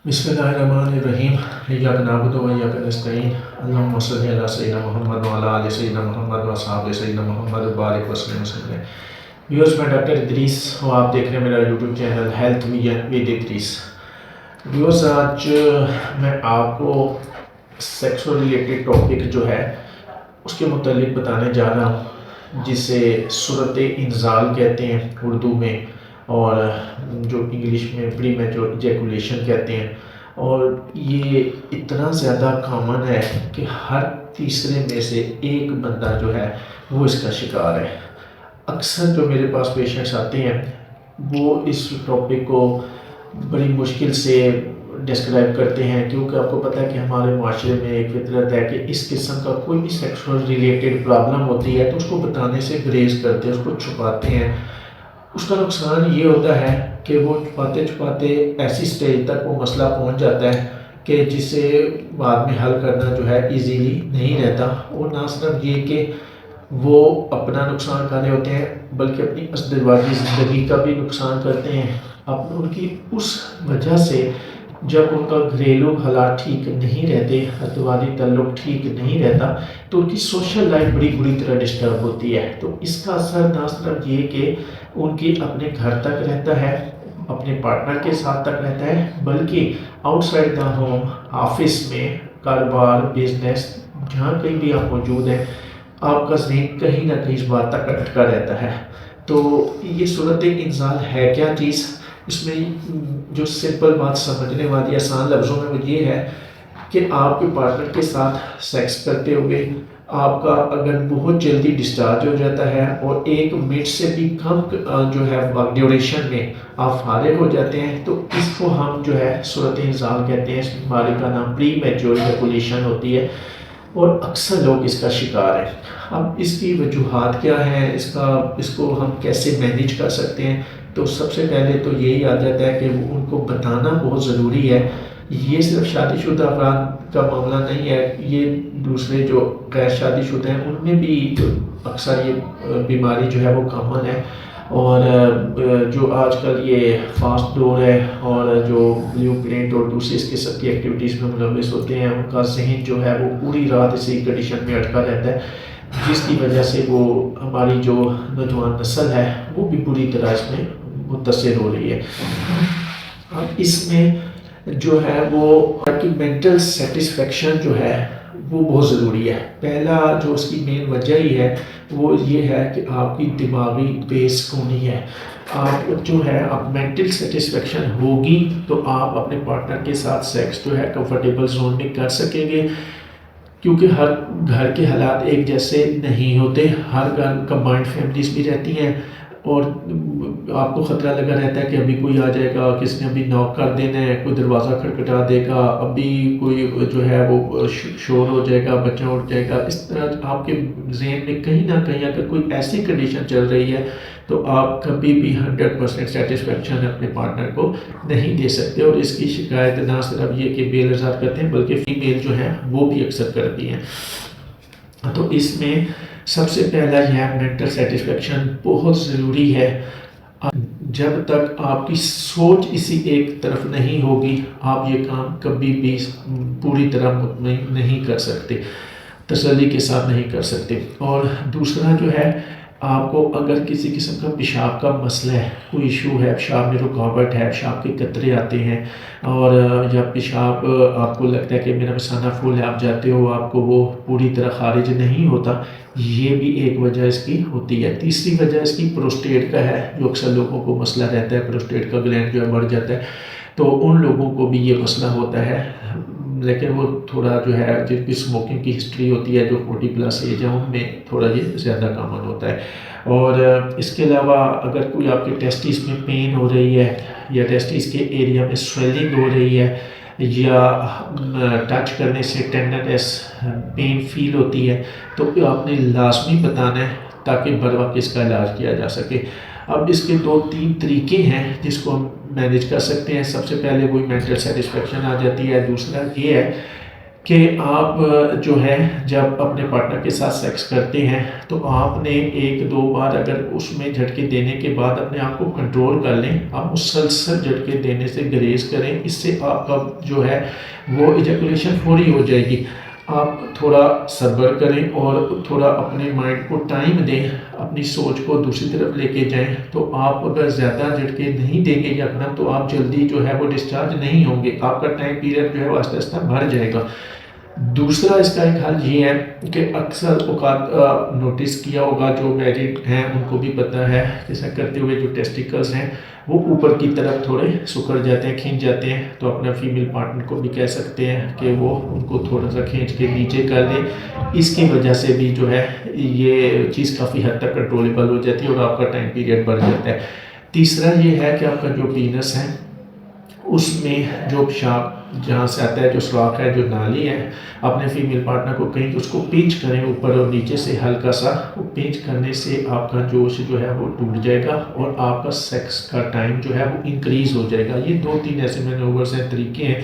بسم اللہ الرحمن الرحیم ایاک نعبد و ایاک نستعین اللہم صلی علی سیدنا محمد وعلی آل سیدنا محمد واصحاب سیدنا محمد بارک وسلم وسلم۔ ویورز، میں ڈاکٹر ادریس اور آپ دیکھ رہے ہیں میرا YouTube channel health with Idrees. Viewers, آج میں آپ کو سیکسول ریلیٹڈ ٹاپک جو ہے اس کے متعلق بتانے جا رہا ہوں، جسے صورت انزال کہتے ہیں اردو میں، اور جو انگلش میں پری میچور ایجیکولیشن کہتے ہیں۔ اور یہ اتنا زیادہ کامن ہے کہ ہر تیسرے میں سے ایک بندہ جو ہے وہ اس کا شکار ہے۔ اکثر جو میرے پاس پیشنٹس آتے ہیں وہ اس ٹاپک کو بڑی مشکل سے ڈسکرائب کرتے ہیں، کیونکہ آپ کو پتہ ہے کہ ہمارے معاشرے میں ایک فطرت ہے کہ اس قسم کا کوئی بھی سیکسول ریلیٹڈ پرابلم ہوتی ہے تو اس کو بتانے سے گریز کرتے ہیں، اس کو چھپاتے ہیں۔ اس کا نقصان یہ ہوتا ہے کہ وہ چھپاتے چھپاتے ایسی سٹیج تک وہ مسئلہ پہنچ جاتا ہے کہ جسے بعد میں حل کرنا جو ہے ایزیلی نہیں رہتا۔ اور نہ صرف یہ کہ وہ اپنا نقصان کر رہے ہوتے ہیں بلکہ اپنی ازدواجی زندگی کا بھی نقصان کرتے ہیں۔ ان کی اس وجہ سے جب ان کا گھریلو حالات ٹھیک نہیں رہتے، ازدواجی تعلق ٹھیک نہیں رہتا، تو ان کی سوشل لائف بڑی بری طرح ڈسٹرب ہوتی ہے۔ تو اس کا اثر نہ صرف یہ کہ ان کی اپنے گھر تک رہتا ہے، اپنے پارٹنر کے ساتھ تک رہتا ہے، بلکہ out side the home, office میں، کاروبار، بزنس، جہاں کہیں بھی آپ موجود ہیں، آپ کا ذہن کہیں نہ کہیں اس بات تک اٹکا رہتا ہے۔ تو یہ صورت انزال ہے کیا چیز؟ اس میں جو سمپل بات سمجھنے والی آسان لفظوں میں وہ یہ ہے کہ آپ کے پارٹنر کے ساتھ سیکس کرتے ہوئے آپ کا اگر بہت جلدی ڈسچارج ہو جاتا ہے اور 1 منٹ سے بھی کم جو ہے ڈیوریشن میں آپ فارغ ہو جاتے ہیں، تو اس کو ہم جو ہے صورت انزال کہتے ہیں۔ اس بیماری کا نام پری میچور ایجیکولیشن ہوتی ہے اور اکثر لوگ اس کا شکار ہیں۔ اب اس کی وجوہات کیا ہیں، اس کو ہم کیسے مینیج کر سکتے ہیں؟ تو سب سے پہلے تو یہی آ جاتا ہے کہ ان کو بتانا بہت ضروری ہے۔ یہ صرف شادی شدہ افراد کا معاملہ نہیں ہے، یہ دوسرے جو غیر شادی شدہ ہیں ان میں بھی اکثر یہ بیماری جو ہے وہ کامن ہے۔ اور جو آج کل یہ فاسٹ دور ہے اور جو بلیو پرنٹ اور دوسری اس قسم کی ایکٹیویٹیز میں ملوث ہوتے ہیں، ان کا ذہن جو ہے وہ پوری رات اسی کنڈیشن میں اٹکا رہتا ہے، جس کی وجہ سے وہ ہماری جو نوجوان نسل ہے وہ بھی بری طرح اس میں متاثر ہو رہی ہے۔ اب اس میں جو ہے وہ کہ مینٹل سیٹسفیکشن جو ہے وہ بہت ضروری ہے۔ پہلا جو اس کی مین وجہ ہی ہے وہ یہ ہے کہ آپ کی دماغی بے سکونی ہے۔ آپ جو ہے آپ مینٹل سیٹسفیکشن ہوگی تو آپ اپنے پارٹنر کے ساتھ سیکس جو ہے کمفرٹیبل زون میں کر سکیں گے، کیونکہ ہر گھر کے حالات ایک جیسے نہیں ہوتے، ہر گھر کمبائنڈ فیملیز بھی رہتی ہیں اور آپ کو خطرہ لگا رہتا ہے کہ ابھی کوئی آ جائے گا، کسی نے ابھی ناک کر دینا ہے، کوئی دروازہ کھٹکھٹا دے گا، ابھی کوئی جو ہے وہ شور ہو جائے گا، بچہ اٹھ جائے گا۔ اس طرح آپ کے ذہن میں کہیں نہ کہیں اگر کوئی ایسی کنڈیشن چل رہی ہے تو آپ کبھی بھی 100% سیٹسفیکشن اپنے پارٹنر کو نہیں دے سکتے۔ اور اس کی شکایت نہ صرف یہ کہ میل حضرات کرتے ہیں بلکہ فیمیل جو ہیں وہ بھی اکثر کرتی ہیں۔ تو اس میں سب سے پہلا یہ ہے مینٹل سیٹسفیکشن بہت ضروری ہے۔ جب تک آپ کی سوچ اسی ایک طرف نہیں ہوگی آپ یہ کام کبھی بھی پوری طرح مطمئن نہیں کر سکتے، تسلی کے ساتھ نہیں کر سکتے۔ اور دوسرا جو ہے آپ کو اگر کسی قسم کا پیشاب کا مسئلہ ہے، کوئی ایشو ہے، پیشاب میں رکاوٹ ہے، پیشاب کے قطرے آتے ہیں، اور یا پیشاب آپ کو لگتا ہے کہ میرا مثانہ پھول ہے، آپ جاتے ہو آپ کو وہ پوری طرح خارج نہیں ہوتا، یہ بھی ایک وجہ اس کی ہوتی ہے۔ تیسری وجہ اس کی پروسٹیٹ کا ہے، جو اکثر لوگوں کو مسئلہ رہتا ہے، پروسٹیٹ کا گلینڈ جو ہے بڑھ جاتا ہے، تو ان لوگوں کو بھی یہ مسئلہ ہوتا ہے، لیکن وہ تھوڑا جو ہے جن کی اسموکنگ کی ہسٹری ہوتی ہے، جو 40+ ایج ہے، ان میں تھوڑا یہ زیادہ کامن ہوتا ہے۔ اور اس کے علاوہ اگر کوئی آپ کے ٹیسٹیز میں پین ہو رہی ہے یا ٹیسٹیز کے ایریا میں سویلنگ ہو رہی ہے یا ٹچ کرنے سے ٹینڈرنیس پین فیل ہوتی ہے، تو آپ نے لازمی بتانا ہے تاکہ بر وقت اس کا علاج کیا جا سکے۔ اب اس کے 2-3 طریقے ہیں جس کو ہم مینیج کر سکتے ہیں۔ سب سے پہلے وہی مینٹل سیٹسفیکشن آ جاتی ہے۔ دوسرا یہ ہے کہ آپ جو ہے جب اپنے پارٹنر کے ساتھ سیکس کرتے ہیں تو آپ نے 1-2 بار اگر اس میں جھٹکے دینے کے بعد اپنے آپ کو کنٹرول کر لیں، آپ مسلسل جھٹکے دینے سے گریز کریں، اس سے آپ کا جو ہے وہ ایجیکولیشن فوری ہو جائے گی۔ آپ تھوڑا صبر کریں اور تھوڑا اپنے مائنڈ کو ٹائم دیں، اپنی سوچ کو دوسری طرف لے کے جائیں، تو آپ اگر زیادہ جھٹکے نہیں دیں گے یکدم تو آپ جلدی جو ہے وہ ڈسچارج نہیں ہوں گے، آپ کا ٹائم پیریڈ جو ہے وہ آہستہ آہستہ بڑھ جائے گا۔ دوسرا اس کا ایک حل یہ ہے کہ اکثر اوقات نوٹس کیا ہوگا جو میرڈ ہیں ان کو بھی پتہ ہے، جیسا کرتے ہوئے جو ٹیسٹیکلز ہیں وہ اوپر کی طرف تھوڑے سکڑ جاتے ہیں، کھینچ جاتے ہیں، تو اپنا فیمیل پارٹنر کو بھی کہہ سکتے ہیں کہ وہ ان کو تھوڑا سا کھینچ کے نیچے کر دیں، اس کی وجہ سے بھی جو ہے یہ چیز کافی حد تک کنٹرولیبل ہو جاتی ہے اور آپ کا ٹائم پیریڈ بڑھ جاتا ہے۔ تیسرا یہ ہے کہ آپ کا جو پینس ہے اس میں جو پیشاب جہاں سے آتا ہے، جو سوراخ ہے، جو نالی ہے، اپنے فیمیل پارٹنر کو کہیں اس کو پینچ کریں اوپر اور نیچے سے ہلکا سا، وہ پینچ کرنے سے آپ کا جوش جو ہے وہ ٹوٹ جائے گا اور آپ کا سیکس کا ٹائم جو ہے وہ انکریز ہو جائے گا۔ یہ 2-3 ایسے مینوورز ہیں، طریقے ہیں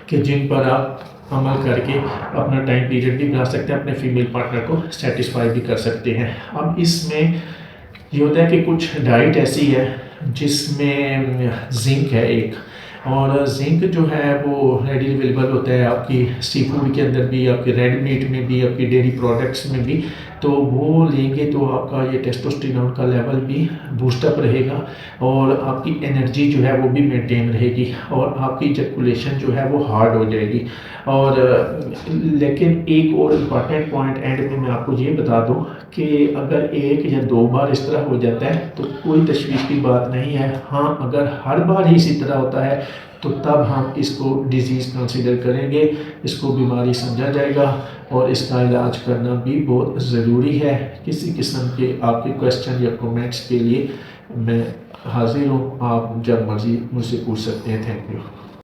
کہ جن پر آپ عمل کر کے اپنا ٹائم پیریڈ بھی بنا سکتے ہیں، اپنے فیمیل پارٹنر کو سیٹسفائی بھی کر سکتے ہیں۔ اب اس میں یہ ہوتا ہے کہ کچھ ڈائٹ ایسی ہے جس میں زنک ہے ایک، اور زنک جو ہے وہ ریڈی اویلیبل ہوتا ہے آپ کی سی فوڈ کے اندر بھی، آپ کے ریڈ میٹ میں بھی، آپ کی ڈیری پروڈکٹس میں بھی، تو وہ لیں گے تو آپ کا یہ ٹیسٹوسٹیرون کا لیول بھی بوسٹ اپ رہے گا اور آپ کی انرجی جو ہے وہ بھی مینٹین رہے گی اور آپ کی ایجیکولیشن جو ہے وہ ہارڈ ہو جائے گی۔ اور لیکن ایک اور امپارٹنٹ پوائنٹ اینڈ میں آپ کو یہ بتا دوں کہ اگر 1 یا 2 بار اس طرح ہو جاتا ہے تو کوئی تشویش کی بات نہیں ہے، ہاں اگر ہر بار ہی اسی طرح ہوتا ہے تو تب ہم اس کو ڈیزیز کنسیڈر کریں گے، اس کو بیماری سمجھا جائے گا اور اس کا علاج کرنا بھی بہت ضروری ہے۔ کسی قسم کے آپ کے کویسچن یا کومنٹس کے لیے میں حاضر ہوں، آپ جب مرضی مجھ سے پوچھ سکتے ہیں۔ Thank you.